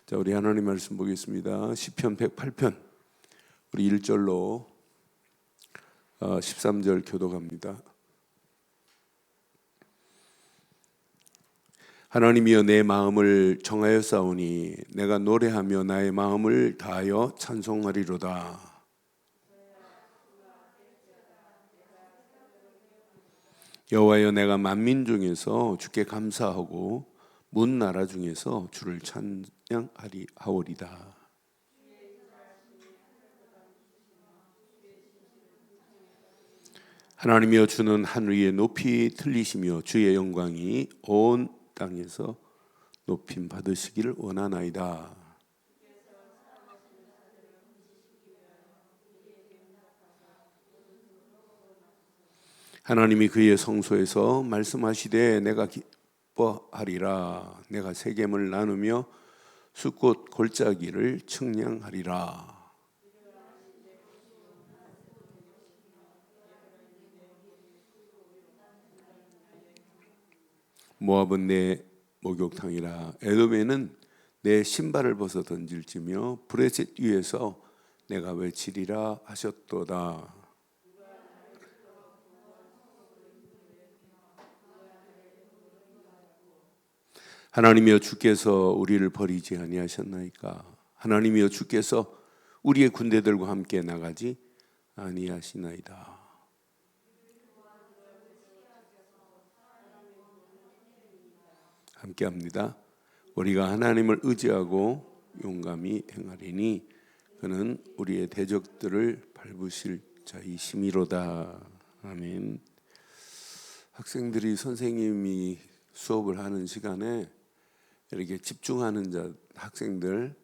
자, 우리 하나님 말씀 보겠습니다. 시편 108편 우리 1절로 13절 교독합니다. 하나님이여, 내 마음을 정하여 싸우니 내가 노래하며 나의 마음을 다하여 찬송하리로다. 여호와여, 내가 만민 중에서 주께 감사하고 문 나라 중에서 주를 찬양하리하오리다. 하나님이여, 주는 하늘에 높이 틀리시며 주의 영광이 온 땅에서 높임 받으시기를 원하나이다. 하나님이 그의 성소에서 말씀하시되 내가 기뻐하리라. 내가 세겜을 나누며 숫꽃 골짜기를 측량하리라. 모압은 내 목욕탕이라. 에돔에는 내 신발을 벗어 던질지며 브레셋 위에서 내가 외치리라 하셨도다. 하나님이여, 주께서 우리를 버리지 아니하셨나이까? 하나님이여, 주께서 우리의 군대들과 함께 나가지 아니하시나이다. 함께합니다. 우리가 하나님을 의지하고 용감히 행하리니 그는 우리의 대적들을 밟으실 자이심이로다. 아멘. 학생들이 선생님이 수업을 하는 시간에 이렇게 집중하는 학생들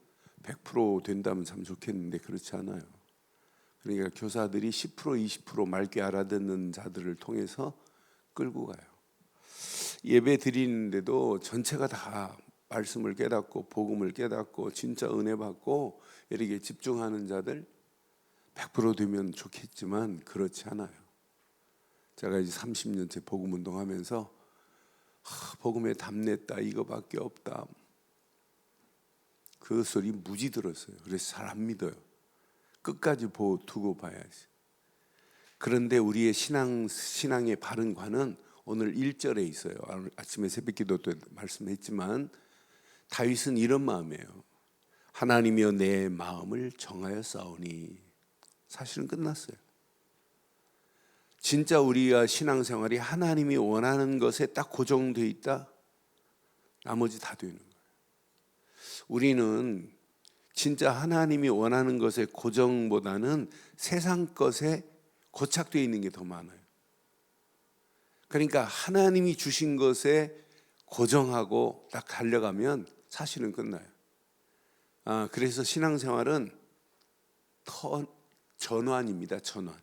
100% 된다면 참 좋겠는데 그렇지 않아요. 그러니까 교사들이 10% 20% 맑게 알아듣는 자들을 통해서 끌고 가요. 예배 드리는데도 전체가 다 말씀을 깨닫고 복음을 깨닫고 진짜 은혜 받고 이렇게 집중하는 자들 100% 되면 좋겠지만 그렇지 않아요. 제가 이제 30년째 복음 운동하면서 복음에 답냈다 이거밖에 없다, 그 소리 무지 들었어요. 그래서 잘 안 믿어요. 끝까지 두고 봐야지. 그런데 우리의 신앙의 바른 관은 오늘 1절에 있어요. 아침에 새벽기도 때 말씀했지만 다윗은 이런 마음이에요. 하나님이여, 내 마음을 정하여 싸우니. 사실은 끝났어요. 진짜 우리가 신앙생활이 하나님이 원하는 것에 딱 고정되어 있다, 나머지 다 되는 거예요. 우리는 진짜 하나님이 원하는 것의 고정보다는 세상 것에 고착되어 있는 게 더 많아요. 그러니까 하나님이 주신 것에 고정하고 딱 달려가면 사실은 끝나요. 그래서 신앙생활은 전환입니다. 전환.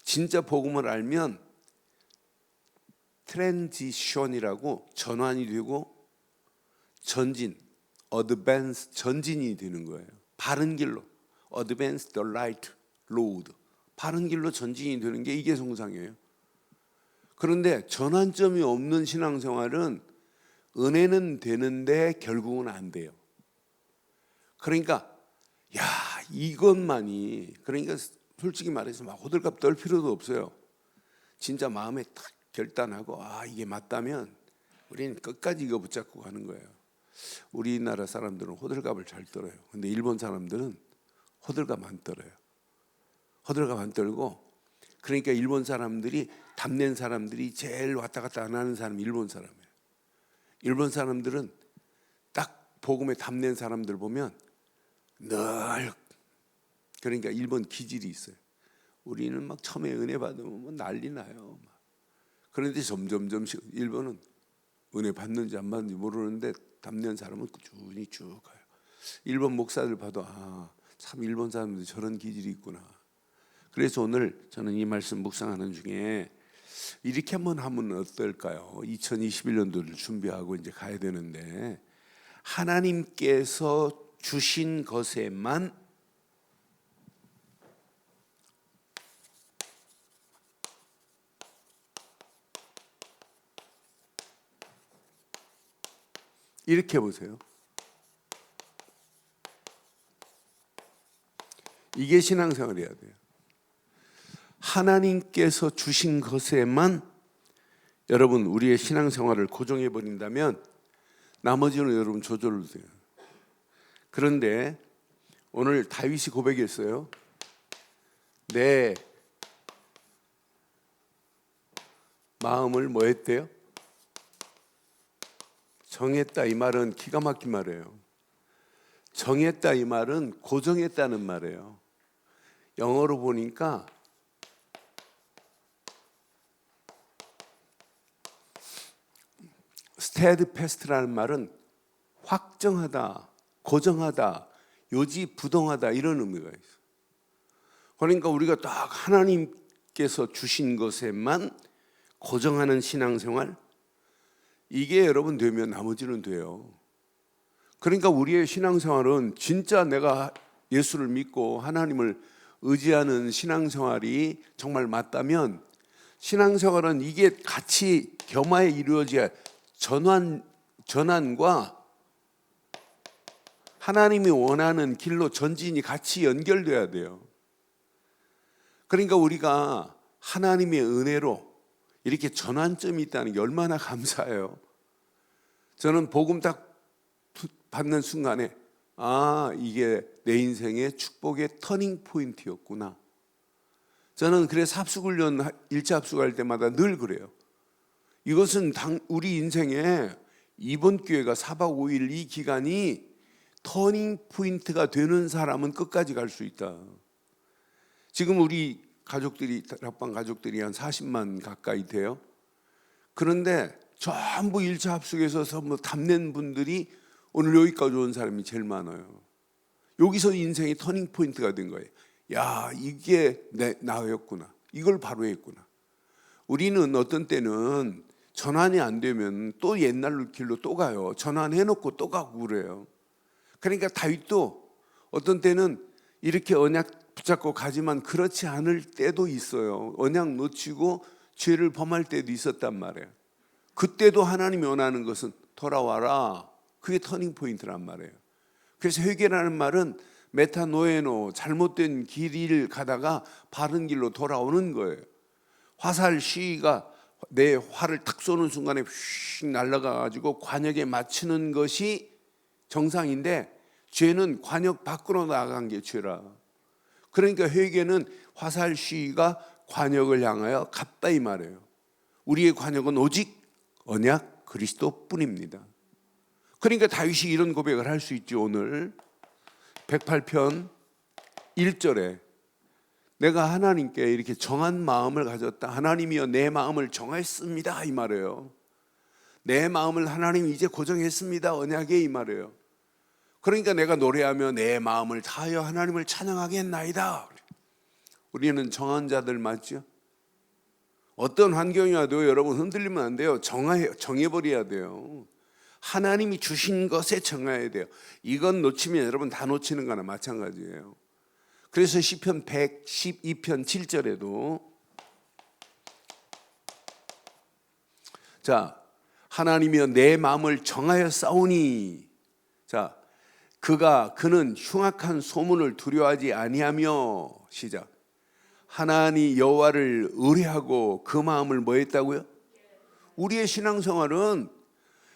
진짜 복음을 알면 트랜지션이라고 전환이 되고 전진, 어드밴스, 전진이 되는 거예요. 바른 길로, 어드밴스 the right road, 바른 길로 전진이 되는 게 이게 정상이에요. 그런데 전환점이 없는 신앙생활은 은혜는 되는데 결국은 안 돼요. 그러니까 이것만이, 그러니까 솔직히 말해서 막 호들갑 떨 필요도 없어요. 진짜 마음에 딱 결단하고 이게 맞다면 우리는 끝까지 이거 붙잡고 가는 거예요. 우리나라 사람들은 호들갑을 잘 떨어요. 근데 일본 사람들은 호들갑 안 떨어요. 호들갑 안 떨고, 그러니까 일본 사람들이 답낸 사람들이 제일 왔다 갔다 안 하는 사람이 일본 사람이에요. 일본 사람들은 딱 복음에 답낸 사람들 보면 늘, 그러니까 일본 기질이 있어요. 우리는 막 처음에 은혜 받으면 난리 나요. 그런데 점점점 일본은 은혜 받는지 안 받는지 모르는데 답는 사람은 꾸준히 쭉 가요. 일본 목사들 봐도 참 일본 사람들 저런 기질이 있구나. 그래서 오늘 저는 이 말씀 묵상하는 중에 이렇게 한번 하면 어떨까요? 2021년도를 준비하고 이제 가야 되는데, 하나님께서 주신 것에만 이렇게 보세요. 이게 신앙생활이어야 돼요. 하나님께서 주신 것에만 여러분 우리의 신앙생활을 고정해 버린다면 나머지는 여러분 저절로 돼요. 그런데 오늘 다윗이 고백했어요. 내 마음을 뭐 했대요? 정했다. 이 말은 기가 막힌 말이에요. 정했다 이 말은 고정했다는 말이에요. 영어로 보니까 steadfast라는 말은 확정하다, 고정하다, 요지부동하다 이런 의미가 있어요. 그러니까 우리가 딱 하나님께서 주신 것에만 고정하는 신앙생활, 이게 여러분 되면 나머지는 돼요. 그러니까 우리의 신앙생활은 진짜 내가 예수를 믿고 하나님을 의지하는 신앙생활이 정말 맞다면 신앙생활은 이게 같이 겸하여 이루어져야 전환과 하나님이 원하는 길로 전진이 같이 연결돼야 돼요. 그러니까 우리가 하나님의 은혜로 이렇게 전환점이 있다는 게 얼마나 감사해요. 저는 복음 딱 받는 순간에 이게 내 인생의 축복의 터닝 포인트였구나. 저는 그래서 합숙훈련 1차 합숙할 때마다 늘 그래요. 이것은 우리 인생에 이번 기회가 4박 5일 이 기간이 터닝 포인트가 되는 사람은 끝까지 갈 수 있다. 지금 우리 가족들이 다락방 가족들이 한 40만 가까이 돼요. 그런데 전부 1차 합숙에서 뭐 답낸 분들이 오늘 여기까지 온 사람이 제일 많아요. 여기서 인생의 터닝 포인트가 된 거예요. 야, 이게 나였구나. 이걸 바로 했구나. 우리는 어떤 때는 전환이 안 되면 또 옛날 길로 또 가요. 전환해놓고 또 가고 그래요. 그러니까 다윗도 어떤 때는 이렇게 언약 붙잡고 가지만 그렇지 않을 때도 있어요. 언약 놓치고 죄를 범할 때도 있었단 말이에요. 그때도 하나님이 원하는 것은 돌아와라. 그게 터닝 포인트란 말이에요. 그래서 회개라는 말은 메타노에노, 잘못된 길을 가다가 바른 길로 돌아오는 거예요. 화살 시위가 내 활을 탁 쏘는 순간에 휙 날아가가지고 관역에 맞추는 것이 정상인데 죄는 관역 밖으로 나간 게 죄라. 그러니까 회개는 화살 시위가 관역을 향하여 갔다 이 말이에요. 우리의 관역은 오직 언약 그리스도뿐입니다. 그러니까 다윗이 이런 고백을 할 수 있죠. 오늘 108편 1절에 내가 하나님께 이렇게 정한 마음을 가졌다. 하나님이여 내 마음을 정했습니다 이 말이에요. 내 마음을 하나님이 이제 고정했습니다. 언약에 이 말이에요. 그러니까 내가 노래하며 내 마음을 다하여 하나님을 찬양하겠나이다. 우리는 정한 자들 맞죠? 어떤 환경이 와도 여러분 흔들리면 안 돼요. 정해버려야 돼요. 하나님이 주신 것에 정해야 돼요. 이건 놓치면 여러분 다 놓치는 거나 마찬가지예요. 그래서 시편 112편 7절에도 자, 하나님이여 내 마음을 정하여 싸우니 자, 그는 흉악한 소문을 두려워하지 아니하며 시작. 하나님 여호와를 의뢰하고 그 마음을 뭐 했다고요? 우리의 신앙생활은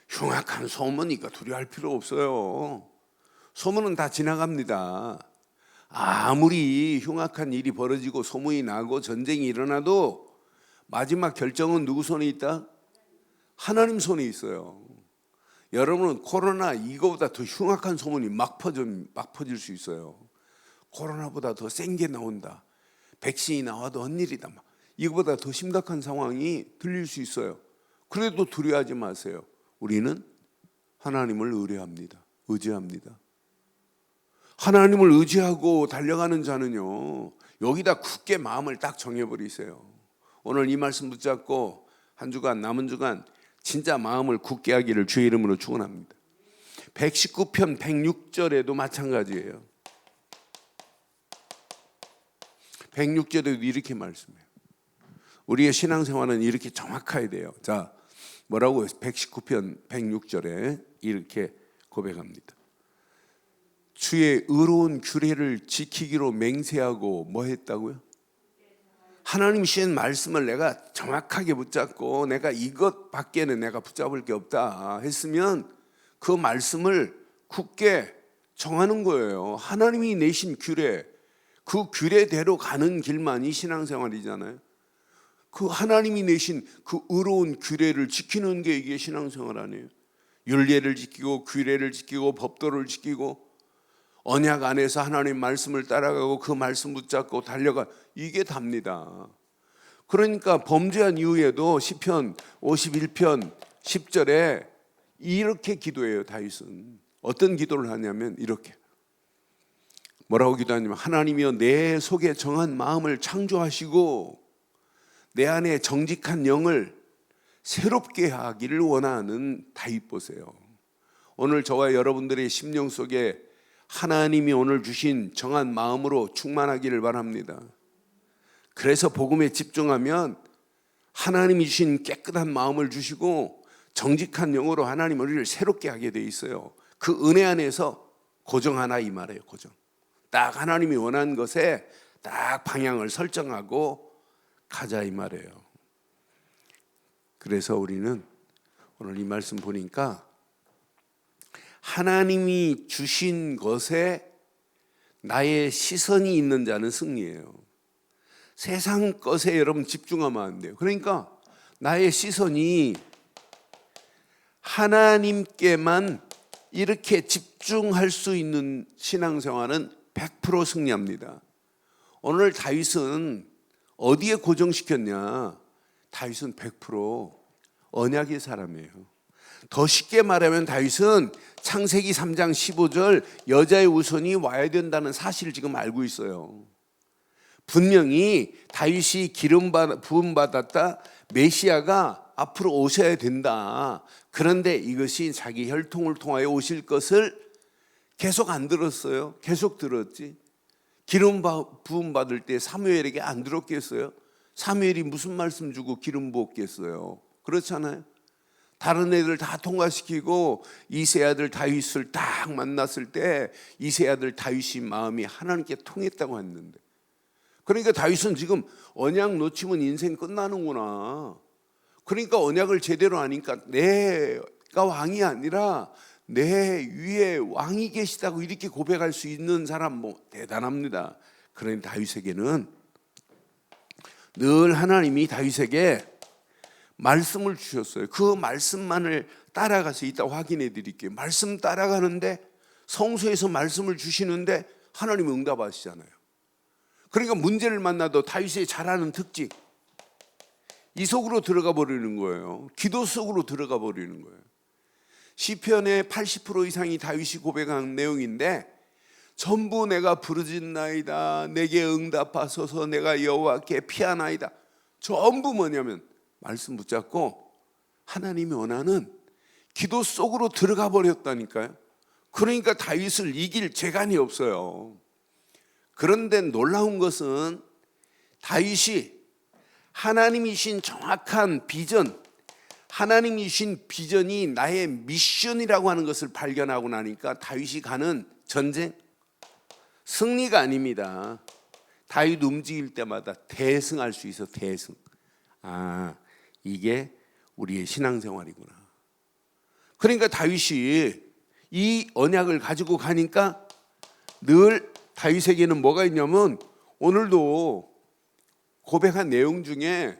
흉악한 소문이니까 두려워할 필요 없어요. 소문은 다 지나갑니다. 아무리 흉악한 일이 벌어지고 소문이 나고 전쟁이 일어나도 마지막 결정은 누구 손에 있다? 하나님 손에 있어요. 여러분은 코로나 이거보다 더 흉악한 소문이 막 퍼질 수 있어요. 코로나보다 더 센 게 나온다. 백신이 나와도 헛일이다. 이거보다 더 심각한 상황이 들릴 수 있어요. 그래도 두려워하지 마세요. 우리는 하나님을 의지합니다. 하나님을 의지하고 달려가는 자는요, 여기다 굳게 마음을 딱 정해버리세요. 오늘 이 말씀 붙잡고 한 주간 남은 주간 진짜 마음을 굳게 하기를 주의 이름으로 축원합니다. 119편 106절에도 마찬가지예요. 106절에도 이렇게 말씀해요. 우리의 신앙생활은 이렇게 정확해야 돼요. 자, 뭐라고 119편 106절에 이렇게 고백합니다. 주의 의로운 규례를 지키기로 맹세하고 뭐 했다고요? 하나님 주신 말씀을 내가 정확하게 붙잡고 내가 이것밖에는 내가 붙잡을 게 없다 했으면 그 말씀을 굳게 정하는 거예요. 하나님이 내신 규례, 그 규례대로 가는 길만이 신앙생활이잖아요. 그 하나님이 내신 그 의로운 규례를 지키는 게 이게 신앙생활 아니에요. 율례를 지키고 규례를 지키고 법도를 지키고 언약 안에서 하나님 말씀을 따라가고 그 말씀 붙잡고 달려가, 이게 답니다. 그러니까 범죄한 이후에도 시편 51편 10절에 이렇게 기도해요. 다윗은 어떤 기도를 하냐면 이렇게 뭐라고 기도하냐면, 하나님이여 내 속에 정한 마음을 창조하시고 내 안에 정직한 영을 새롭게 하기를 원하는 다윗 보세요. 오늘 저와 여러분들의 심령 속에 하나님이 오늘 주신 정한 마음으로 충만하기를 바랍니다. 그래서 복음에 집중하면 하나님이 주신 깨끗한 마음을 주시고 정직한 영으로 하나님 우리를 새롭게 하게 돼 있어요. 그 은혜 안에서 고정하나 이 말이에요. 고정. 딱 하나님이 원하는 것에 딱 방향을 설정하고 가자 이 말이에요. 그래서 우리는 오늘 이 말씀 보니까 하나님이 주신 것에 나의 시선이 있는 자는 승리예요. 세상 것에 여러분 집중하면 안 돼요. 그러니까 나의 시선이 하나님께만 이렇게 집중할 수 있는 신앙생활은 100% 승리합니다. 오늘 다윗은 어디에 고정시켰냐? 다윗은 100% 언약의 사람이에요. 더 쉽게 말하면 다윗은 창세기 3장 15절 여자의 우선이 와야 된다는 사실을 지금 알고 있어요. 분명히 다윗이 기름 부음 받았다, 메시아가 앞으로 오셔야 된다. 그런데 이것이 자기 혈통을 통하여 오실 것을 계속 안 들었어요. 계속 들었지. 기름 부음 받을 때 사무엘에게 안 들었겠어요? 사무엘이 무슨 말씀 주고 기름 부었겠어요? 그렇잖아요. 다른 애들 다 통과시키고 이세 아들 다윗을 딱 만났을 때 이세 아들 다윗이 마음이 하나님께 통했다고 했는데, 그러니까 다윗은 지금 언약 놓치면 인생 끝나는구나. 그러니까 언약을 제대로 하니까 내가 왕이 아니라 내 위에 왕이 계시다고 이렇게 고백할 수 있는 사람 뭐 대단합니다. 그러니 다윗에게는 늘 하나님이 다윗에게 말씀을 주셨어요. 그 말씀만을 따라가서 이따 확인해 드릴게요. 말씀 따라가는데 성소에서 말씀을 주시는데 하나님 응답하시잖아요. 그러니까 문제를 만나도 다윗이 잘하는 특징, 이 속으로 들어가 버리는 거예요. 기도 속으로 들어가 버리는 거예요. 시편의 80% 이상이 다윗이 고백한 내용인데 전부 내가 부르짖나이다, 내게 응답하소서, 내가 여호와께 피하나이다. 전부 뭐냐면 말씀 붙잡고 하나님이 원하는 기도 속으로 들어가 버렸다니까요. 그러니까 다윗을 이길 재간이 없어요. 그런데 놀라운 것은 다윗이 하나님이 주신 정확한 비전, 하나님이 주신 비전이 나의 미션이라고 하는 것을 발견하고 나니까 다윗이 가는 전쟁, 승리가 아닙니다. 다윗 움직일 때마다 대승할 수 있어. 대승. 아, 이게 우리의 신앙생활이구나. 그러니까 다윗이 이 언약을 가지고 가니까 늘 다윗에게는 뭐가 있냐면 오늘도 고백한 내용 중에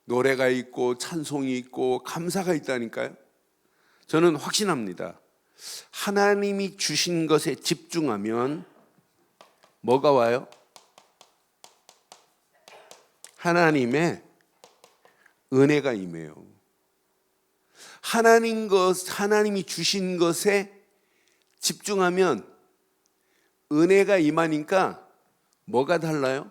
노래가 있고 찬송이 있고 감사가 있다니까요. 저는 확신합니다. 하나님이 주신 것에 집중하면 뭐가 와요? 하나님의 은혜가 임해요. 하나님이 주신 것에 집중하면 은혜가 임하니까 뭐가 달라요?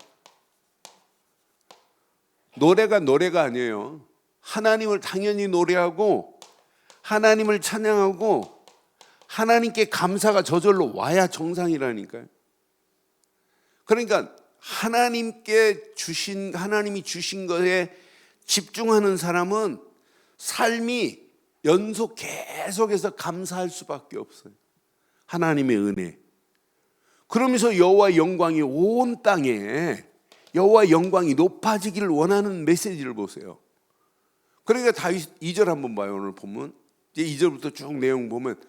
노래가 아니에요. 하나님을 당연히 노래하고 하나님을 찬양하고 하나님께 감사가 저절로 와야 정상이라니까요. 그러니까 하나님이 주신 것에 집중하는 사람은 삶이 계속해서 감사할 수밖에 없어요. 하나님의 은혜. 그러면서 여호와의 영광이 온 땅에, 여호와의 영광이 높아지기를 원하는 메시지를 보세요. 그러니까 다윗 2절 한번 봐요. 오늘 보면 이제 2절부터 쭉 내용 보면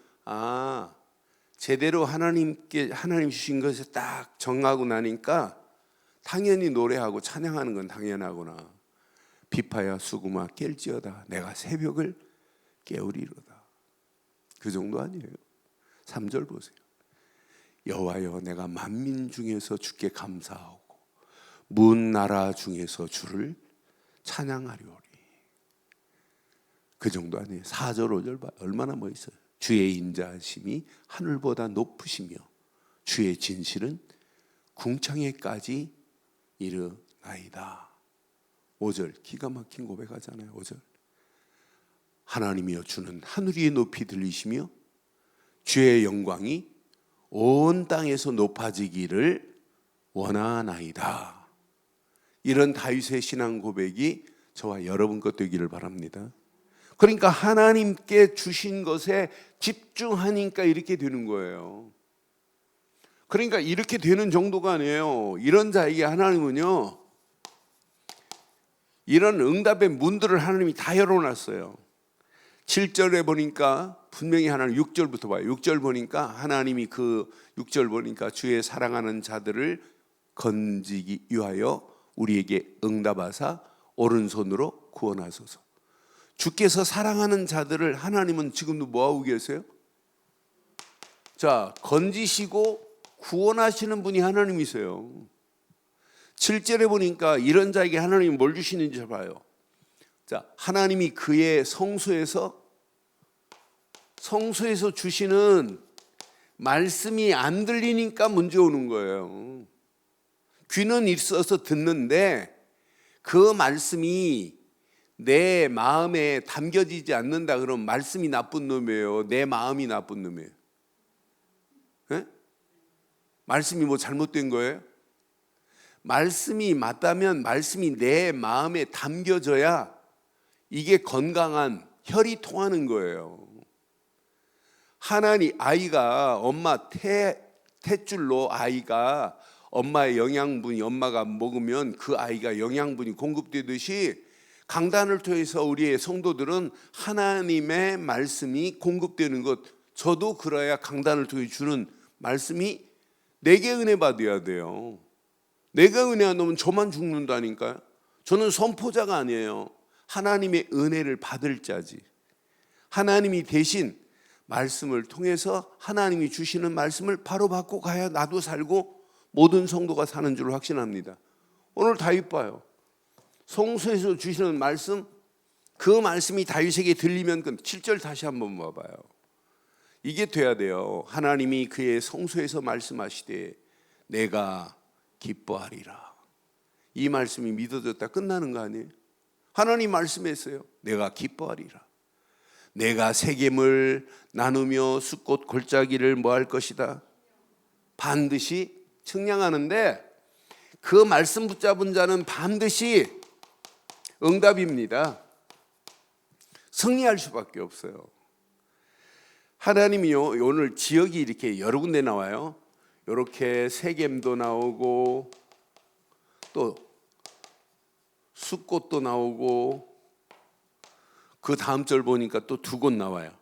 제대로 하나님 주신 것에 딱 정하고 나니까 당연히 노래하고 찬양하는 건 당연하구나. 비파야 수구마 깰지어다 내가 새벽을 깨우리로다. 그 정도 아니에요. 3절 보세요. 여호와여 내가 만민 중에서 주께 감사하고 문 나라 중에서 주를 찬양하리오리. 그 정도 아니에요. 4절 5절 봐. 얼마나 멋있어요. 주의 인자하심이 하늘보다 높으시며 주의 진실은 궁창에까지 이르나이다. 5절 기가 막힌 고백하잖아요. 5절 하나님이여 주는 하늘이 높이 들리시며 주의 영광이 온 땅에서 높아지기를 원하나이다. 이런 다윗의 신앙 고백이 저와 여러분 것 되기를 바랍니다. 그러니까 하나님께 주신 것에 집중하니까 이렇게 되는 거예요. 그러니까 이렇게 되는 정도가 아니에요. 이런 자에게 하나님은요, 이런 응답의 문들을 하나님이 다 열어놨어요. 7절에 보니까 분명히 하나님, 6절부터 봐요. 6절 보니까 하나님이 그 6절 보니까 주의 사랑하는 자들을 건지기 위하여 우리에게 응답하사 오른손으로 구원하소서. 주께서 사랑하는 자들을 하나님은 지금도 뭐하고 계세요? 자, 건지시고 구원하시는 분이 하나님이세요. 7절에 보니까 이런 자에게 하나님이 뭘 주시는지 봐요. 자, 하나님이 그의 성소에서 주시는 말씀이 안 들리니까 문제 오는 거예요. 귀는 있어서 듣는데 그 말씀이 내 마음에 담겨지지 않는다 그러면 말씀이 나쁜 놈이에요? 내 마음이 나쁜 놈이에요? 네? 말씀이 뭐 잘못된 거예요? 말씀이 맞다면 말씀이 내 마음에 담겨져야 이게 건강한 혈이 통하는 거예요. 아이가 엄마 탯줄로 아이가 엄마의 영양분이 엄마가 먹으면 그 아이가 영양분이 공급되듯이 강단을 통해서 우리의 성도들은 하나님의 말씀이 공급되는 것, 저도 그래야 강단을 통해 주는 말씀이 내게 은혜 받아야 돼요. 내가 은혜 안 오면 저만 죽는다니까요. 저는 선포자가 아니에요. 하나님의 은혜를 받을 자지. 하나님이 대신 말씀을 통해서 하나님이 주시는 말씀을 바로 받고 가야 나도 살고 모든 성도가 사는 줄 확신합니다. 오늘 다윗 봐요. 성소에서 주시는 말씀, 그 말씀이 다윗에게 들리면 7절 다시 한번 봐봐요. 이게 돼야 돼요. 하나님이 그의 성소에서 말씀하시되 내가 기뻐하리라. 이 말씀이 믿어졌다 끝나는 거 아니에요? 하나님 말씀했어요. 내가 기뻐하리라. 내가 세겜을 나누며 숫꽃 골짜기를 뭐 할 것이다? 반드시 측량하는데 그 말씀 붙잡은 자는 반드시 응답입니다. 승리할 수밖에 없어요. 하나님이요, 오늘 지역이 이렇게 여러 군데 나와요. 이렇게 세겜도 나오고 또 숫꽃도 나오고 그 다음 절 보니까 또 2곳 나와요.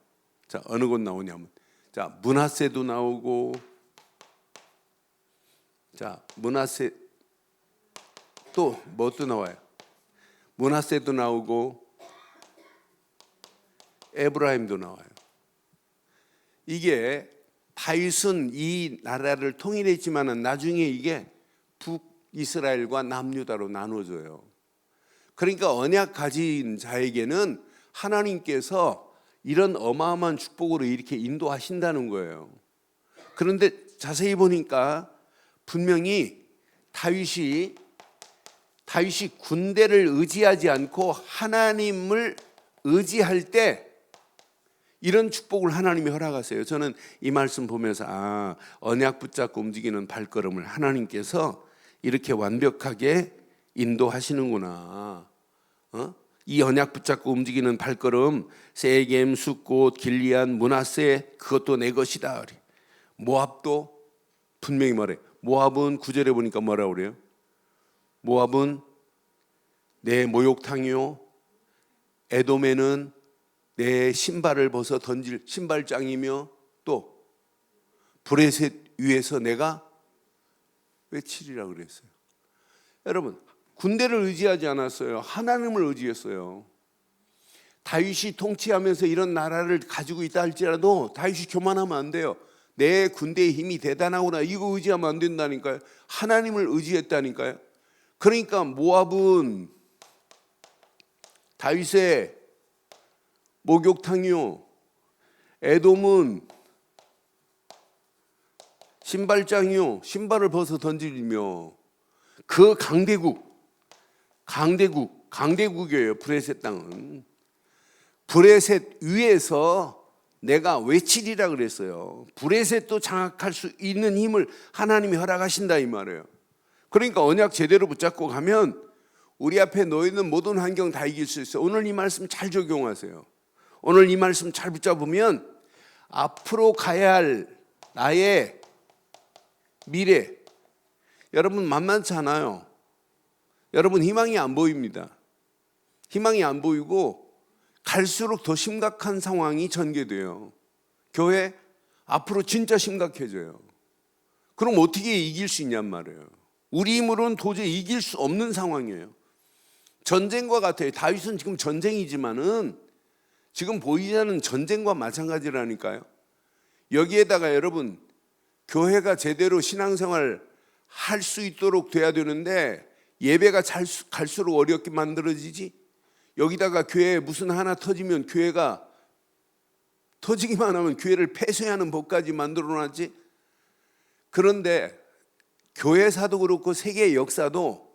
자, 어느 곳 나오냐면 자, 므낫세도 나오고 자, 므낫세 또 뭣도 나와요. 므낫세도 나오고 에브라임도 나와요. 이게 다윗은 이 나라를 통일했지만 나중에 이게 북이스라엘과 남유다로 나눠져요. 그러니까 언약 가진 자에게는 하나님께서 이런 어마어마한 축복으로 이렇게 인도하신다는 거예요. 그런데 자세히 보니까 분명히 다윗이 군대를 의지하지 않고 하나님을 의지할 때 이런 축복을 하나님이 허락하세요. 저는 이 말씀 보면서 언약 붙잡고 움직이는 발걸음을 하나님께서 이렇게 완벽하게 인도하시는구나. 이 언약 붙잡고 움직이는 발걸음, 세겜, 숫꽃, 길리앗, 므낫세, 그것도 내 것이다. 모압도 분명히 말해. 모압은 9절에 보니까 뭐라고 그래요? 모압은 내 목욕탕이요, 에돔에는 내 신발을 벗어 던질 신발장이며, 또 브레셋 위에서 내가 외치리라 그랬어요. 여러분, 군대를 의지하지 않았어요. 하나님을 의지했어요. 다윗이 통치하면서 이런 나라를 가지고 있다 할지라도 다윗이 교만하면 안 돼요. 내 군대의 힘이 대단하구나, 이거 의지하면 안 된다니까요. 하나님을 의지했다니까요. 그러니까 모압은 다윗의 목욕탕이요, 에돔은 신발장이요, 신발을 벗어 던지며, 그 강대국이에요. 브레셋 땅은 브레셋 위에서 내가 외치리라 그랬어요. 브레셋도 장악할 수 있는 힘을 하나님이 허락하신다 이 말이에요. 그러니까 언약 제대로 붙잡고 가면 우리 앞에 놓이는 모든 환경 다 이길 수 있어요. 오늘 이 말씀 잘 적용하세요. 오늘 이 말씀 잘 붙잡으면 앞으로 가야 할 나의 미래, 여러분 만만치 않아요. 여러분 희망이 안 보입니다. 희망이 안 보이고 갈수록 더 심각한 상황이 전개돼요. 교회 앞으로 진짜 심각해져요. 그럼 어떻게 이길 수 있냔 말이에요. 우리 힘으로는 도저히 이길 수 없는 상황이에요. 전쟁과 같아요. 다윗은 지금 전쟁이지만은 지금 보이지 않는 전쟁과 마찬가지라니까요. 여기에다가 여러분, 교회가 제대로 신앙생활 할 수 있도록 돼야 되는데 예배가 갈수록 어렵게 만들어지지. 여기다가 교회에 무슨 하나 터지면 교회가 터지기만 하면 교회를 폐쇄하는 법까지 만들어놨지. 그런데 교회사도 그렇고 세계의 역사도,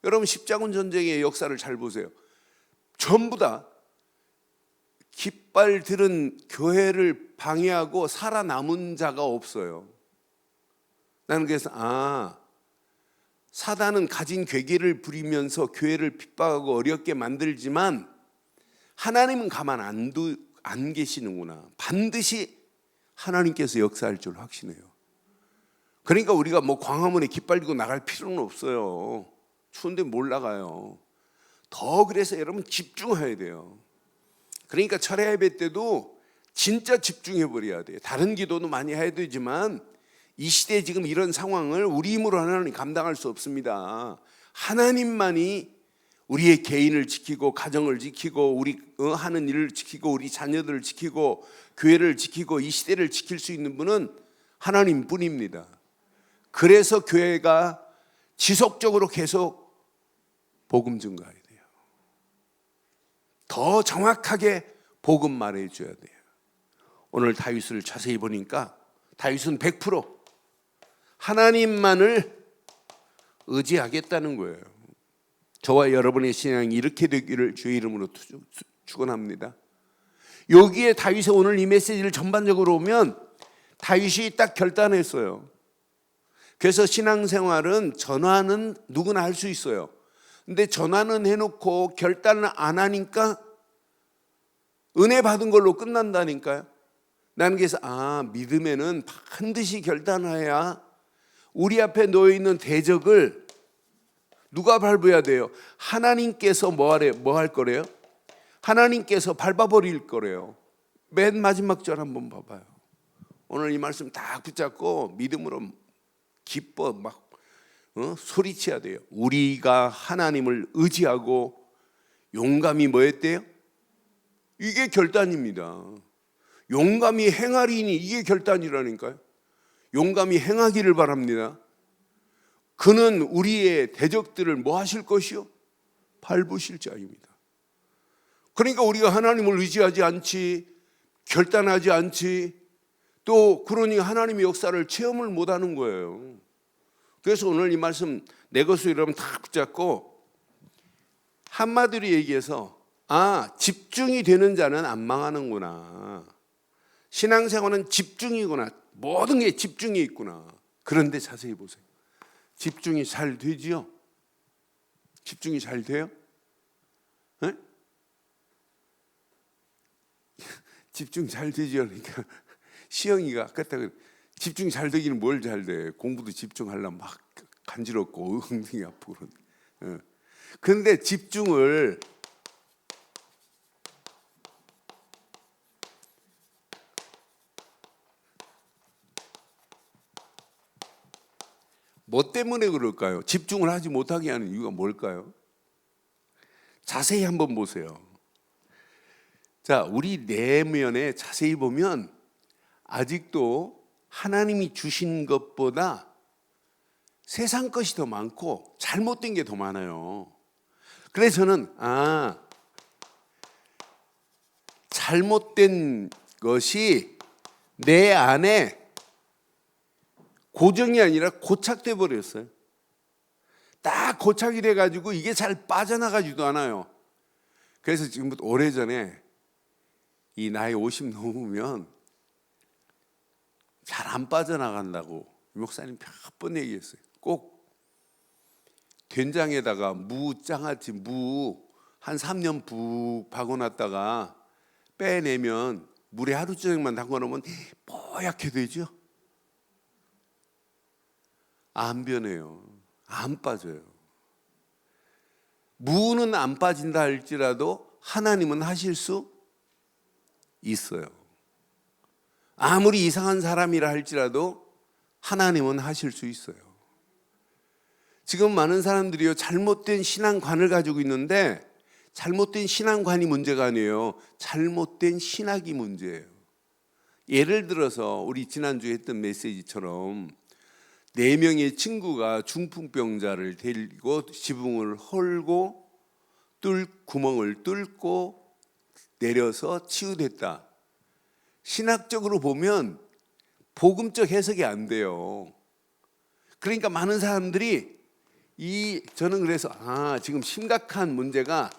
여러분 십자군 전쟁의 역사를 잘 보세요. 전부 다 깃발 들은 교회를 방해하고 살아남은 자가 없어요. 나는 그래서 사단은 가진 괴계를 부리면서 교회를 핍박하고 어렵게 만들지만 하나님은 가만 안 계시는구나. 반드시 하나님께서 역사할 줄 확신해요. 그러니까 우리가 뭐 광화문에 깃발 들고 나갈 필요는 없어요. 추운데 못 나가요. 더 그래서 여러분 집중해야 돼요. 그러니까 철야 예배 때도 진짜 집중해버려야 돼요. 다른 기도도 많이 해야 되지만 이 시대에 지금 이런 상황을 우리 힘으로 하나님 감당할 수 없습니다. 하나님만이 우리의 개인을 지키고 가정을 지키고 우리 하는 일을 지키고 우리 자녀들을 지키고 교회를 지키고 이 시대를 지킬 수 있는 분은 하나님뿐입니다. 그래서 교회가 지속적으로 계속 복음 증거해야 돼요. 더 정확하게 복음 말해줘야 돼요. 오늘 다윗을 자세히 보니까 다윗은 100% 하나님만을 의지하겠다는 거예요. 저와 여러분의 신앙이 이렇게 되기를 주의 이름으로 축원합니다. 여기에 다윗의 오늘 이 메시지를 전반적으로 보면 다윗이 딱 결단했어요. 그래서 신앙생활은 전화는 누구나 할 수 있어요. 근데 전화는 해놓고 결단을 안 하니까 은혜 받은 걸로 끝난다니까요. 나는 그래서 믿음에는 반드시 결단해야 우리 앞에 놓여있는 대적을 누가 밟아야 돼요? 하나님께서 뭐 할 거래요? 하나님께서 밟아버릴 거래요. 맨 마지막 절 한번 봐봐요. 오늘 이 말씀 다 붙잡고 믿음으로 기뻐 소리쳐야 돼요. 우리가 하나님을 의지하고 용감히 뭐 했대요? 이게 결단입니다. 용감히 행하리니, 이게 결단이라니까요. 용감히 행하기를 바랍니다. 그는 우리의 대적들을 뭐 하실 것이요? 밟으실 자입니다. 그러니까 우리가 하나님을 의지하지 않지, 결단하지 않지, 또 그러니 하나님의 역사를 체험을 못하는 거예요. 그래서 오늘 이 말씀 내 것을 여러분 다 붙잡고 한마디로 얘기해서 집중이 되는 자는 안 망하는구나. 신앙생활은 집중이구나. 모든 게 집중이 있구나. 그런데 자세히 보세요. 집중이 잘 되지요? 집중이 잘 돼요? 네? 집중 잘 되지요? 그러니까 시영이가 아까 집중이 잘 되기는 뭘 잘 돼. 공부도 집중하려면 막 간지럽고 엉덩이 아프고 그런. 그런데 집중을 뭐 때문에 그럴까요? 집중을 하지 못하게 하는 이유가 뭘까요? 자세히 한번 보세요. 자, 우리 내면에 자세히 보면 아직도 하나님이 주신 것보다 세상 것이 더 많고 잘못된 게 더 많아요. 그래서 저는 잘못된 것이 내 안에 고정이 아니라 고착돼 버렸어요. 딱 고착이 돼가지고 이게 잘 빠져나가지도 않아요. 그래서 지금부터 오래전에 이 나이 50 넘으면 잘 안 빠져나간다고 목사님 몇 번 얘기했어요. 꼭 된장에다가 장아찌 무 한 3년 푹 박아놨다가 빼내면 물에 하루 종일만 담궈놓으면 뽀얗게 되죠. 안 변해요. 안 빠져요. 무는 안 빠진다 할지라도 하나님은 하실 수 있어요. 아무리 이상한 사람이라 할지라도 하나님은 하실 수 있어요. 지금 많은 사람들이요, 잘못된 신앙관을 가지고 있는데 잘못된 신앙관이 문제가 아니에요. 잘못된 신학이 문제예요. 예를 들어서 우리 지난주에 했던 메시지처럼 4명의 친구가 중풍병자를 데리고 지붕을 헐고 구멍을 뚫고 내려서 치유됐다. 신학적으로 보면 복음적 해석이 안 돼요. 그러니까 많은 사람들이 저는 그래서 지금 심각한 문제가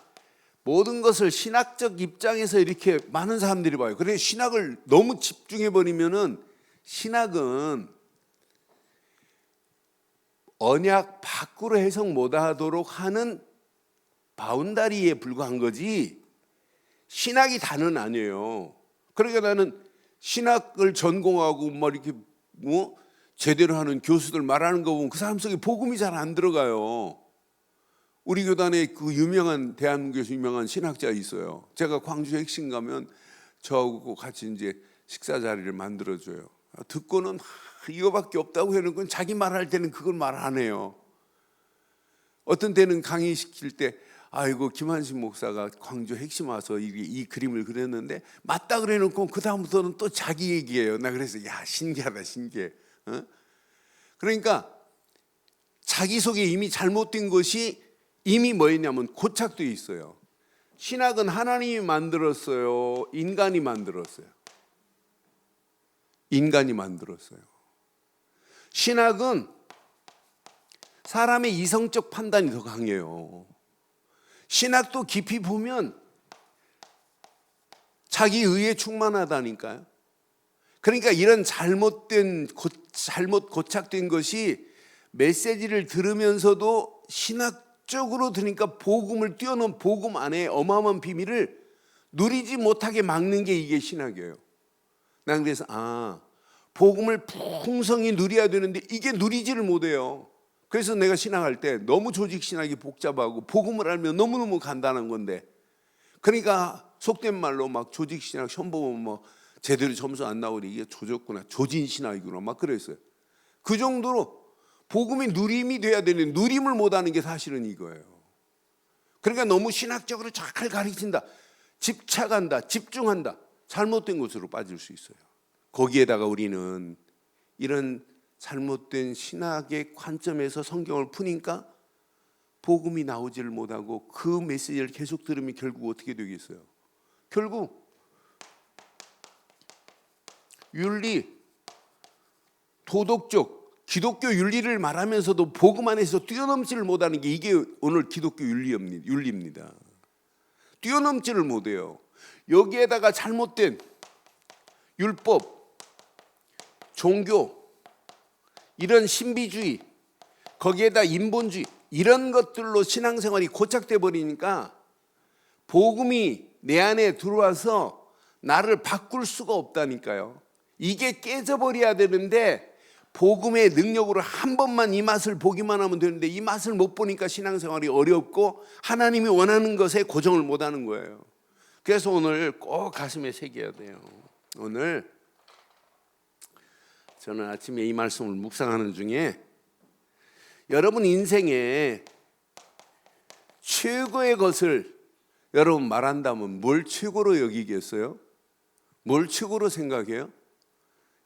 모든 것을 신학적 입장에서 이렇게 많은 사람들이 봐요. 그래 신학을 너무 집중해 버리면은 신학은 언약 밖으로 해석 못하도록 하는 바운다리에 불과한 거지 신학이 다는 아니에요. 그러니까 나는 신학을 전공하고 막 이렇게 제대로 하는 교수들 말하는 거 보면 그 사람 속에 복음이 잘 안 들어가요. 우리 교단에 그 유명한 대한민국에서 유명한 신학자 있어요. 제가 광주 핵심 가면 저하고 같이 이제 식사 자리를 만들어줘요. 듣고는 이거밖에 없다고 해놓고 자기 말할 때는 그걸 말 안 해요. 어떤 때는 강의시킬 때 아이고 김한신 목사가 광주 핵심 와서 이 그림을 그렸는데 맞다 그래놓고 그 다음부터는 또 자기 얘기예요. 나 그래서 야 신기하다 신기해. 그러니까 자기 속에 이미 잘못된 것이 이미 뭐였냐면 고착되어 있어요. 신학은 하나님이 만들었어요? 인간이 만들었어요? 인간이 만들었어요. 신학은 사람의 이성적 판단이 더 강해요. 신학도 깊이 보면 자기 의에 충만하다니까요. 그러니까 이런 잘못 고착된 것이 메시지를 들으면서도 신학적으로 들으니까 복음을 뛰어넘은 복음 안에 어마어마한 비밀을 누리지 못하게 막는 게 이게 신학이에요. 난 그래서 복음을 풍성히 누려야 되는데 이게 누리지를 못해요. 그래서 내가 신학할 때 너무 조직 신학이 복잡하고 복음을 알면 너무너무 간단한 건데 그러니까 속된 말로 막 조직 신학 시험 보면 뭐 제대로 점수 안 나오니 이게 조졌구나 조진 신학이구나 막 그랬어요. 그 정도로 복음이 누림이 돼야 되는 누림을 못하는 게 사실은 이거예요. 그러니까 너무 신학적으로 잘 가르친다, 집착한다, 집중한다, 잘못된 곳으로 빠질 수 있어요. 거기에다가 우리는 이런 잘못된 신학의 관점에서 성경을 푸니까 복음이 나오지를 못하고 그 메시지를 계속 들으면 결국 어떻게 되겠어요? 결국 윤리, 도덕적, 기독교 윤리를 말하면서도 복음 안에서 뛰어넘지를 못하는 게 이게 오늘 기독교 윤리입니다. 뛰어넘지를 못해요. 여기에다가 잘못된 율법, 종교, 이런 신비주의, 거기에다 인본주의 이런 것들로 신앙생활이 고착돼 버리니까 복음이 내 안에 들어와서 나를 바꿀 수가 없다니까요. 이게 깨져버려야 되는데 복음의 능력으로 한 번만 이 맛을 보기만 하면 되는데 이 맛을 못 보니까 신앙생활이 어렵고 하나님이 원하는 것에 고정을 못하는 거예요. 그래서 오늘 꼭 가슴에 새겨야 돼요. 오늘 저는 아침에 이 말씀을 묵상하는 중에 여러분 인생에 최고의 것을 여러분 말한다면 뭘 최고로 여기겠어요? 뭘 최고로 생각해요?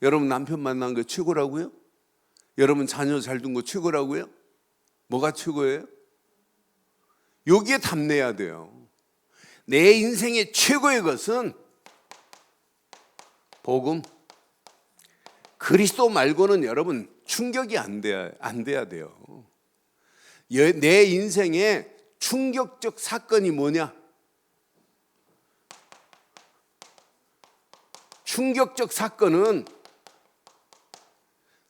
여러분 남편 만난 거 최고라고요? 여러분 자녀 잘 둔 거 최고라고요? 뭐가 최고예요? 여기에 답내야 돼요. 내 인생의 최고의 것은 복음, 그리스도 말고는 여러분 충격이 안 돼야 돼요. 내 인생의 충격적 사건이 뭐냐? 충격적 사건은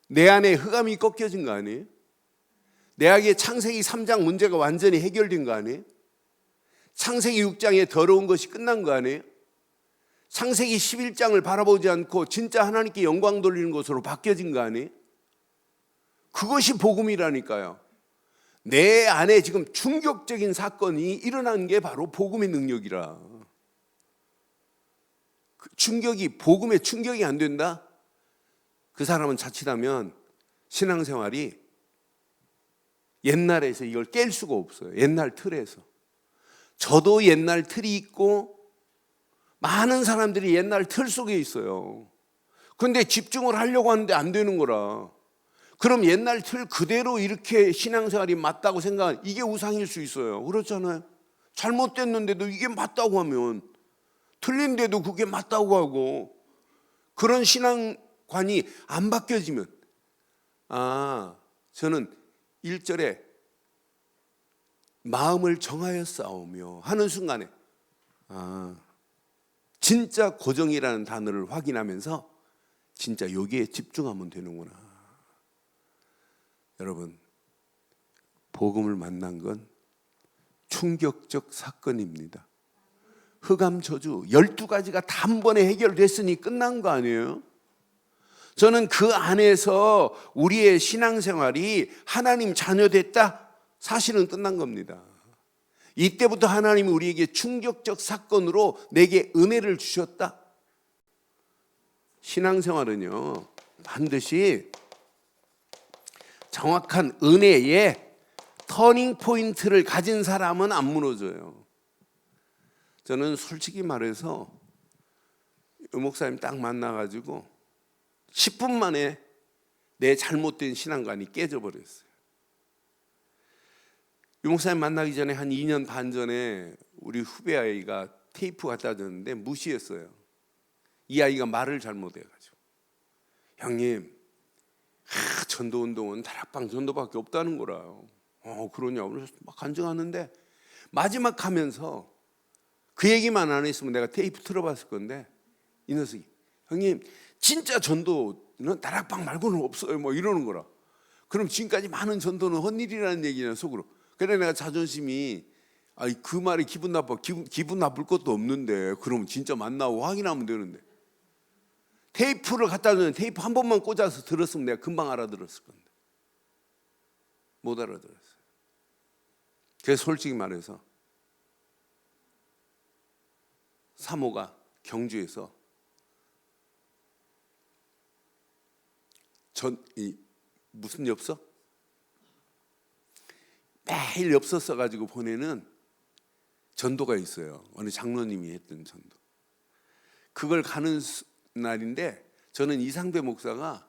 내 안에 흑암이 꺾여진 거 아니에요? 내 안에 창세기 3장 문제가 완전히 해결된 거 아니에요? 창세기 6장에 더러운 것이 끝난 거 아니에요? 창세기 11장을 바라보지 않고 진짜 하나님께 영광 돌리는 것으로 바뀌어진 거 아니에요? 그것이 복음이라니까요. 내 안에 지금 충격적인 사건이 일어난 게 바로 복음의 능력이라. 충격이, 복음의 충격이 안 된다? 그 사람은 자칫하면 신앙생활이 옛날에서 이걸 깰 수가 없어요. 옛날 틀에서. 저도 옛날 틀이 있고 많은 사람들이 옛날 틀 속에 있어요. 그런데 집중을 하려고 하는데 안 되는 거라. 그럼 옛날 틀 그대로 이렇게 신앙생활이 맞다고 생각하면 이게 우상일 수 있어요. 그렇잖아요. 잘못됐는데도 이게 맞다고 하면, 틀린데도 그게 맞다고 하고, 그런 신앙관이 안 바뀌어지면, 저는 1절에 마음을 정하여 싸우며 하는 순간에 진짜 고정이라는 단어를 확인하면서 진짜 여기에 집중하면 되는구나. 여러분, 복음을 만난 건 충격적 사건입니다. 흑암 저주 12가지가 다 한 번에 해결됐으니 끝난 거 아니에요? 저는 그 안에서 우리의 신앙생활이 하나님 자녀 됐다? 사실은 끝난 겁니다. 이때부터 하나님이 우리에게 충격적 사건으로 내게 은혜를 주셨다? 신앙생활은요, 반드시 정확한 은혜의 터닝 포인트를 가진 사람은 안 무너져요. 저는 솔직히 말해서 유 목사님 딱 만나가지고 10분 만에 내 잘못된 신앙관이 깨져버렸어요. 유 목사님 만나기 전에 한 2년 반 전에 우리 후배 아이가 테이프 갖다 줬는데 무시했어요. 이 아이가 말을 잘못해가지고, 형님, 전도운동은 다락방 전도밖에 없다는 거라요. 그러냐? 그래서 막 간증하는데 마지막 하면서 그 얘기만 안 했으면 내가 테이프 틀어봤을 건데, 이 녀석이, 형님, 진짜 전도는 다락방 말고는 없어요. 뭐 이러는 거라. 그럼 지금까지 많은 전도는 헛일이라는 얘기냐, 속으로. 그래 내가 자존심이, 그 말이 기분 나빠. 기분 나쁠 것도 없는데, 그럼 진짜 만나고 확인하면 되는데. 테이프를 갖다 주는 테이프 한 번만 꽂아서 들었으면 내가 금방 알아들었을 건데 못 알아들었어요. 그래서 솔직히 말해서 사모가 경주에서 무슨 엽서? 매일 엽서 써가지고 보내는 전도가 있어요. 어느 장로님이 했던 전도. 그걸 가는 날인데 저는 이상배 목사가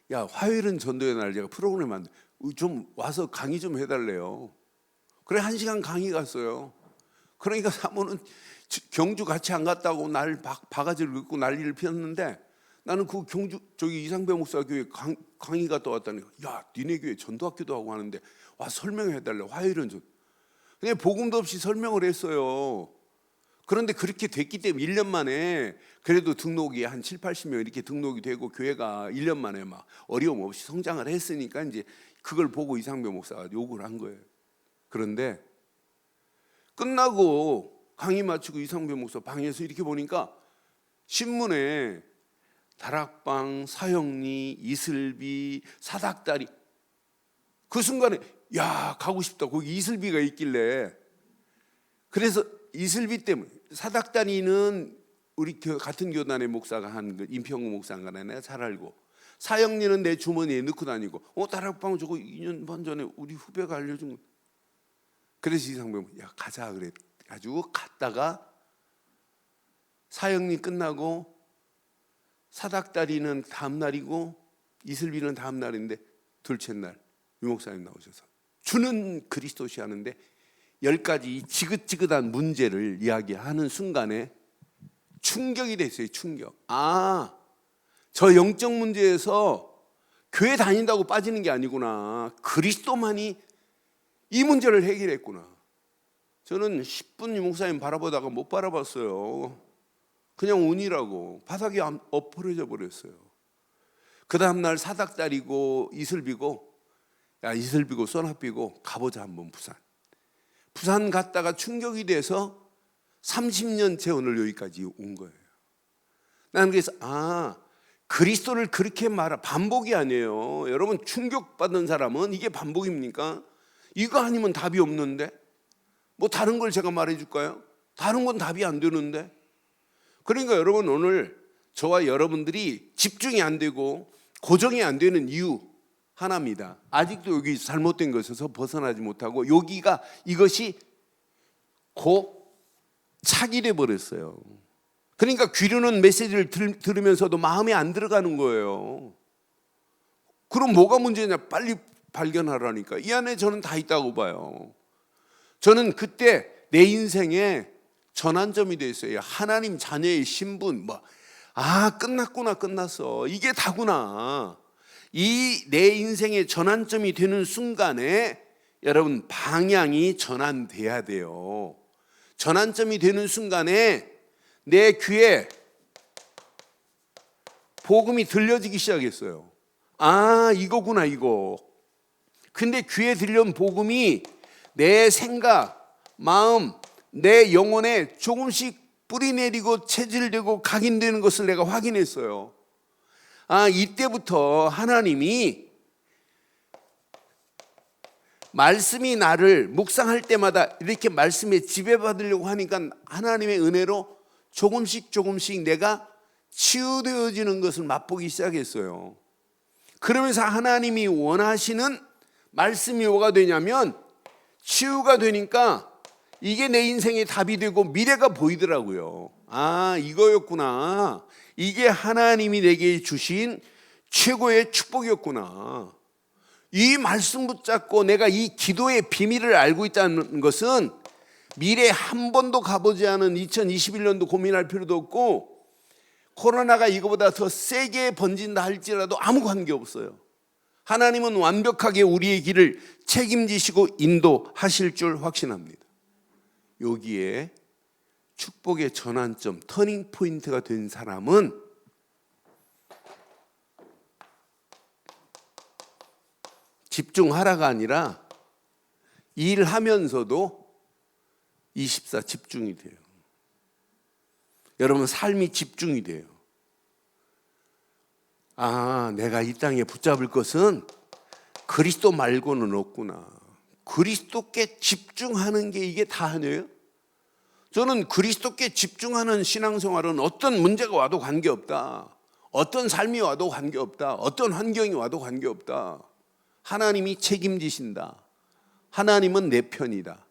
화요일은 전도의 날 제가 프로그램 만들 좀 와서 강의 좀 해달래요. 그래 1시간 강의 갔어요. 그러니까 사모는 경주 같이 안 갔다고 날 바가지를 긁고 난리를 피웠는데 나는 그 경주 저기 이상배 목사 교회 강의 갔다 왔다니, 니네 교회 전도학교도 하고 하는데 와 설명해달래. 화요일은 전 그냥 복음도 없이 설명을 했어요. 그런데 그렇게 됐기 때문에 1년 만에 그래도 등록이 한 7, 80명 이렇게 등록이 되고 교회가 1년 만에 막 어려움 없이 성장을 했으니까 이제 그걸 보고 이상배 목사가 욕을 한 거예요. 그런데 끝나고 강의 마치고 이상배 목사 방에서 이렇게 보니까 신문에 다락방, 사형리, 이슬비, 사닥다리. 그 순간에 야, 가고 싶다. 거기 이슬비가 있길래. 그래서 이슬비 때문에, 사닥다리는 우리 같은 교단의 목사가 한 그 임평구 목사가 내가 잘 알고, 사형리는 내 주머니에 넣고 다니고, 다락방 저거 2년 반 전에 우리 후배가 알려준 거. 그래서 이상병, 야, 가자 그래 가지고 갔다가 사형리 끝나고 사닥다리는 다음 날이고 이슬비는 다음 날인데, 둘째 날 유 목사님 나오셔서 주는 그리스도시 하는데 10가지 지긋지긋한 문제를 이야기하는 순간에 충격이 됐어요. 충격. 저 영적 문제에서 교회 다닌다고 빠지는 게 아니구나. 그리스도만이 이 문제를 해결했구나. 저는 10분 유 목사님 바라보다가 못 바라봤어요. 그냥 운이라고 바닥이 엎어져 버렸어요. 그 다음날 사닥다리고 이슬비고, 야, 이슬비고 소나비고 가보자 한번 부산 갔다가 충격이 돼서 30년째 오늘 여기까지 온 거예요. 나는 그래서 그리스도를 그렇게 반복이 아니에요. 여러분, 충격받은 사람은 이게 반복입니까? 이거 아니면 답이 없는데, 뭐 다른 걸 제가 말해 줄까요? 다른 건 답이 안 되는데. 그러니까 여러분, 오늘 저와 여러분들이 집중이 안 되고 고정이 안 되는 이유 하나입니다. 아직도 여기 잘못된 것에서 벗어나지 못하고 이것이 착이 돼 버렸어요. 그러니까 귀로는 메시지를 들으면서도 마음에 안 들어가는 거예요. 그럼 뭐가 문제냐? 빨리 발견하라니까. 이 안에 저는 다 있다고 봐요. 저는 그때 내 인생에 전환점이 됐어요. 하나님 자녀의 신분, 끝났구나, 끝났어. 이게 다구나. 이 내 인생의 전환점이 되는 순간에 여러분, 방향이 전환돼야 돼요. 전환점이 되는 순간에 내 귀에 복음이 들려지기 시작했어요. 이거구나, 이거. 근데 귀에 들려온 복음이 내 생각, 마음, 내 영혼에 조금씩 뿌리내리고 체질되고 각인되는 것을 내가 확인했어요. 이때부터 하나님이 말씀이 나를 묵상할 때마다 이렇게 말씀에 지배받으려고 하니까 하나님의 은혜로 조금씩 내가 치유되어지는 것을 맛보기 시작했어요. 그러면서 하나님이 원하시는 말씀이 뭐가 되냐면, 치유가 되니까 이게 내 인생의 답이 되고 미래가 보이더라고요. 이거였구나. 이게 하나님이 내게 주신 최고의 축복이었구나. 이 말씀 붙잡고 내가 이 기도의 비밀을 알고 있다는 것은 미래에 한 번도 가보지 않은 2021년도 고민할 필요도 없고, 코로나가 이거보다 더 세게 번진다 할지라도 아무 관계없어요. 하나님은 완벽하게 우리의 길을 책임지시고 인도하실 줄 확신합니다. 여기에 축복의 전환점, 터닝 포인트가 된 사람은 집중하라가 아니라 일하면서도 24 집중이 돼요. 여러분, 삶이 집중이 돼요. 내가 이 땅에 붙잡을 것은 그리스도 말고는 없구나. 그리스도께 집중하는 게 이게 다 아니에요? 저는 그리스도께 집중하는 신앙생활은 어떤 문제가 와도 관계없다. 어떤 삶이 와도 관계없다. 어떤 환경이 와도 관계없다. 하나님이 책임지신다. 하나님은 내 편이다.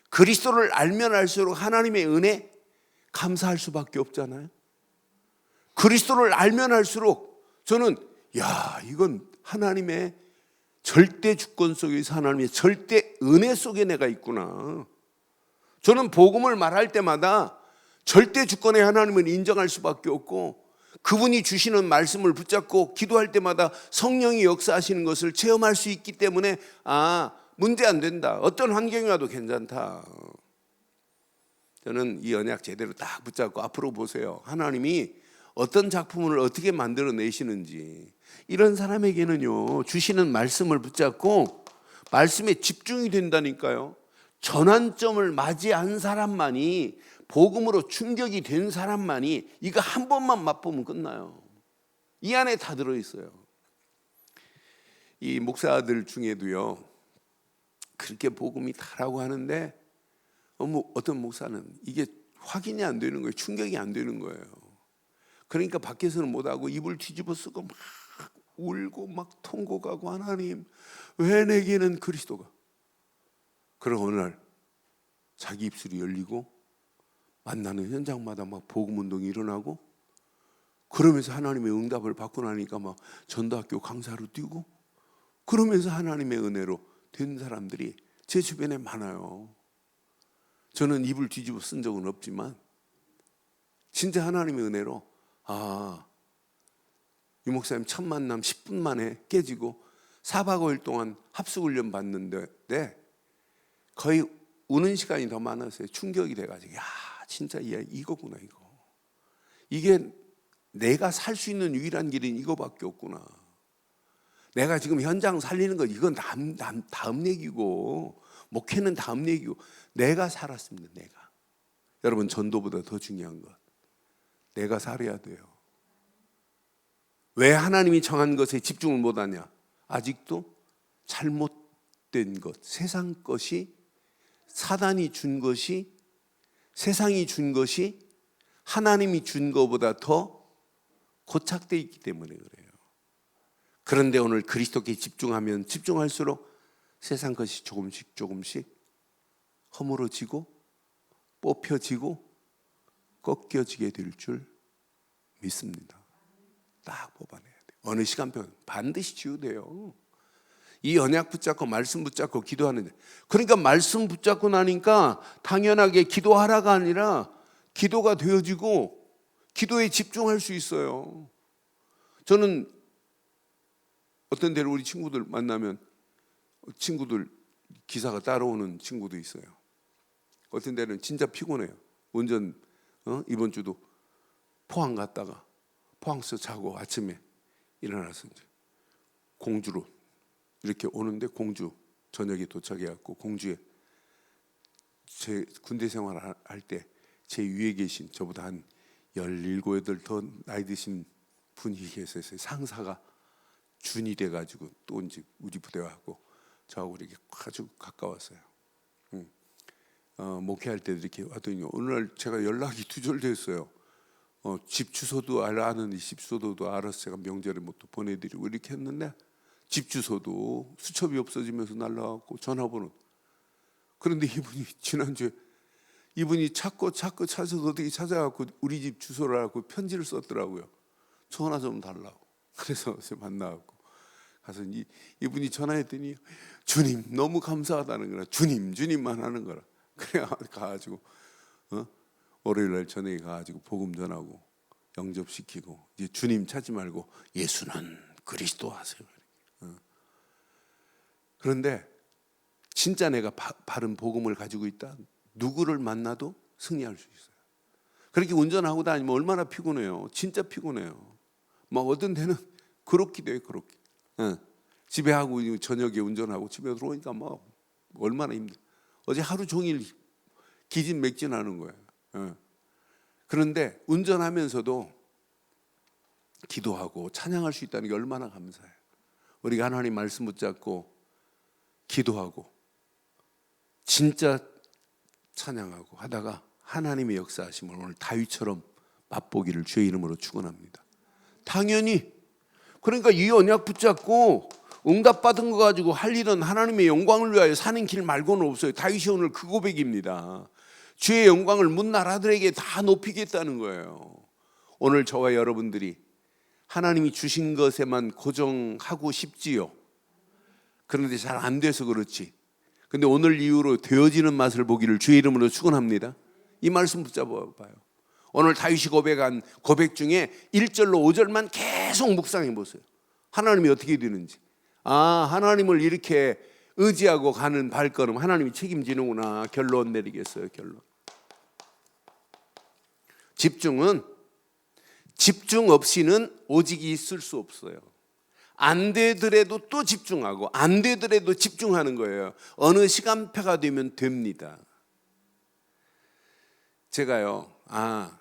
그리스도를 알면 알수록 하나님의 은혜 감사할 수밖에 없잖아요. 그리스도를 알면 알수록 저는 이건 하나님의 절대 주권 속에서 하나님의 절대 은혜 속에 내가 있구나. 저는 복음을 말할 때마다 절대 주권의 하나님을 인정할 수밖에 없고, 그분이 주시는 말씀을 붙잡고 기도할 때마다 성령이 역사하시는 것을 체험할 수 있기 때문에 문제 안 된다. 어떤 환경이 와도 괜찮다. 저는 이 언약 제대로 딱 붙잡고 앞으로 보세요. 하나님이 어떤 작품을 어떻게 만들어내시는지. 이런 사람에게는요, 주시는 말씀을 붙잡고 말씀에 집중이 된다니까요. 전환점을 맞이한 사람만이, 복음으로 충격이 된 사람만이 이거 한 번만 맛보면 끝나요. 이 안에 다 들어있어요. 이 목사들 중에도요, 그렇게 복음이 다라고 하는데 어떤 목사는 이게 확인이 안 되는 거예요. 충격이 안 되는 거예요. 그러니까 밖에서는 못하고 입을 뒤집어 쓰고 막 울고 막 통곡하고, 하나님 왜 내게는 그리스도가. 그런 어느 날 자기 입술이 열리고 만나는 현장마다 막 복음 운동이 일어나고, 그러면서 하나님의 응답을 받고 나니까 막 전도학교 강사로 뛰고, 그러면서 하나님의 은혜로 된 사람들이 제 주변에 많아요. 저는 입을 뒤집어 쓴 적은 없지만 진짜 하나님의 은혜로 이 목사님 첫 만남 10분 만에 깨지고 4박 5일 동안 합숙훈련 받는데 거의 우는 시간이 더 많았어요. 충격이 돼가지고, 야 진짜 이거구나. 이게 내가 살 수 있는 유일한 길은 이거밖에 없구나. 내가 지금 현장 살리는 건 이건 다음 얘기고, 목회는 다음 얘기고, 내가 살았습니다. 내가. 여러분, 전도보다 더 중요한 것, 내가 살아야 돼요. 왜 하나님이 정한 것에 집중을 못하냐? 아직도 잘못된 것, 세상 것이, 사단이 준 것이, 세상이 준 것이 하나님이 준 것보다 더 고착되어 있기 때문에 그래요. 그런데 오늘 그리스도께 집중하면 집중할수록 세상 것이 조금씩 허물어지고 뽑혀지고 꺾여지게 될 줄 믿습니다. 딱 뽑아내야 돼요. 어느 시간표는 반드시 지우돼요. 이 언약 붙잡고 말씀 붙잡고 기도하는데, 그러니까 말씀 붙잡고 나니까 당연하게 기도하라가 아니라 기도가 되어지고 기도에 집중할 수 있어요. 저는 어떤 데로 우리 친구들 만나면 친구들 기사가 따라오는 친구도 있어요. 어떤 데는 진짜 피곤해요. 운전 이번 주도 포항 갔다가 포항서 자고 아침에 일어나서 이제 공주로 이렇게 오는데, 공주 저녁에 도착해갖고 공주에 제 군대 생활 할 때 제 위에 계신 저보다 한 17, 18 더 나이 드신 분이 계셨어요. 상사가 준이 돼가지고 또 이제 우리 부대하고 저하고 이렇게 아주 가까웠어요. 목회할 때도 이렇게 왔더니 어느 날 제가 연락이 두절됐어요. 집 주소도 아는 집 주소도 알아서 제가 명절에 뭐 또 보내드리고 이렇게 했는데, 집 주소도 수첩이 없어지면서 날라왔고 전화번호. 그런데 이분이 지난주에 이분이 찾고 찾아서 어떻게 찾아갖고 우리 집 주소를 알고 편지를 썼더라고요. 전화 좀 달라고. 그래서 만나갖고 가서 이분이 전화했더니 주님 너무 감사하다는 거라. 주님만 하는 거라. 그래 가가지고 월요일날 저녁에 가가지고 복음 전하고 영접시키고, 이제 주님 찾지 말고 예수는 그리스도 하세요. 그런데 진짜 내가 바른 복음을 가지고 있다, 누구를 만나도 승리할 수 있어요. 그렇게 운전하고 다니면 얼마나 피곤해요. 진짜 피곤해요. 막 어떤 데는 그렇게 돼요. 그렇게 집에 하고 저녁에 운전하고 집에 들어오니까 막 얼마나 힘들어. 어제 하루 종일 기진맥진하는 거예요. 그런데 운전하면서도 기도하고 찬양할 수 있다는 게 얼마나 감사해요. 우리가 하나님 말씀 붙잡고 기도하고 진짜 찬양하고 하다가 하나님의 역사하심을 오늘 다윗처럼 맛보기를 주의 이름으로 축원합니다. 당연히. 그러니까 이 언약 붙잡고 응답받은 거 가지고 할 일은 하나님의 영광을 위하여 사는 길 말고는 없어요. 다윗이 오늘 그 고백입니다. 주의 영광을 문 나라들에게 다 높이겠다는 거예요. 오늘 저와 여러분들이 하나님이 주신 것에만 고정하고 싶지요. 그런데 잘 안 돼서 그렇지. 근데 오늘 이후로 되어지는 맛을 보기를 주의 이름으로 축원합니다. 이 말씀 붙잡아 봐요. 오늘 다윗이 고백한 고백 중에 1절로 5절만 계속 묵상해 보세요. 하나님이 어떻게 되는지. 하나님을 이렇게 의지하고 가는 발걸음 하나님이 책임지는구나. 결론 내리겠어요. 결론. 집중은 집중 없이는 오직이 있을 수 없어요. 안 되더라도 또 집중하고 안 되더라도 집중하는 거예요. 어느 시간표가 되면 됩니다. 제가요,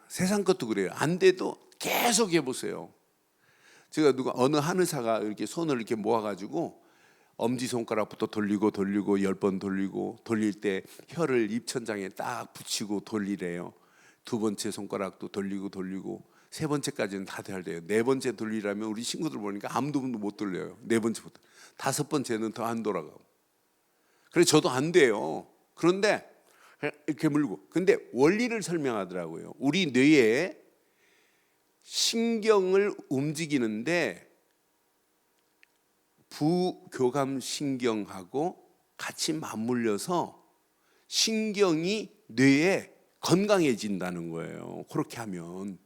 세상 것도 그래요. 안 돼도 계속 해보세요. 제가 어느 한의사가 이렇게 손을 이렇게 모아가지고 엄지 손가락부터 돌리고 10번 돌리고, 돌릴 때 혀를 입천장에 딱 붙이고 돌리래요. 두 번째 손가락도 돌리고 세 번째까지는 다 돼야 돼요. 네 번째 돌리라면 우리 친구들 보니까 아무도 못 돌려요. 네 번째부터. 다섯 번째는 더 안 돌아가고. 그래서 저도 안 돼요. 그런데 이렇게 물고. 근데 원리를 설명하더라고요. 우리 뇌에 신경을 움직이는데 부교감 신경하고 같이 맞물려서 신경이 뇌에 건강해진다는 거예요. 그렇게 하면.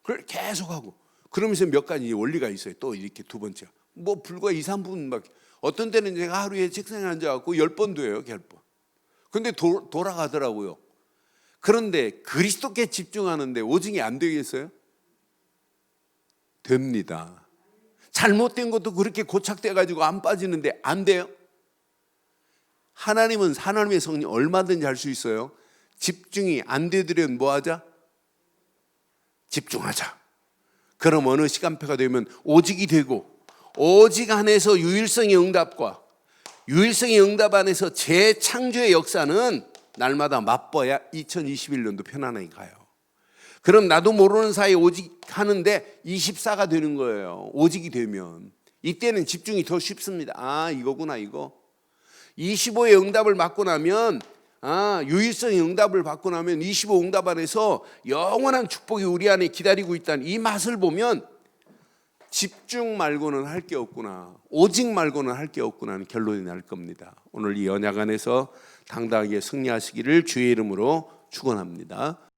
그걸 계속하고. 그러면서 몇 가지 원리가 있어요. 또 이렇게 두 번째. 뭐 불과 2, 3분밖에. 어떤 때는 제가 하루에 책상에 앉아갖고 10번도 해요. 10번. 근데 돌아가더라고요. 그런데 그리스도께 집중하는데 오직이 안 되겠어요? 됩니다. 잘못된 것도 그렇게 고착돼가지고 안 빠지는데 안 돼요? 하나님은 하나님의 성령 얼마든지 할 수 있어요. 집중이 안 되더라도 뭐 하자? 집중하자. 그럼 어느 시간표가 되면 오직이 되고, 오직 안에서 유일성의 응답과 유일성의 응답 안에서 재창조의 역사는 날마다 맛봐야 2021년도 편안하게 가요. 그럼 나도 모르는 사이에 오직 하는데 24가 되는 거예요. 오직이 되면. 이때는 집중이 더 쉽습니다. 아, 이거구나, 이거. 25의 응답을 받고 나면, 유일성의 응답을 받고 나면 25 응답 안에서 영원한 축복이 우리 안에 기다리고 있다는 이 맛을 보면 집중 말고는 할 게 없구나, 오직 말고는 할 게 없구나 하는 결론이 날 겁니다. 오늘 이 언약 안에서 당당하게 승리하시기를 주의 이름으로 축원합니다.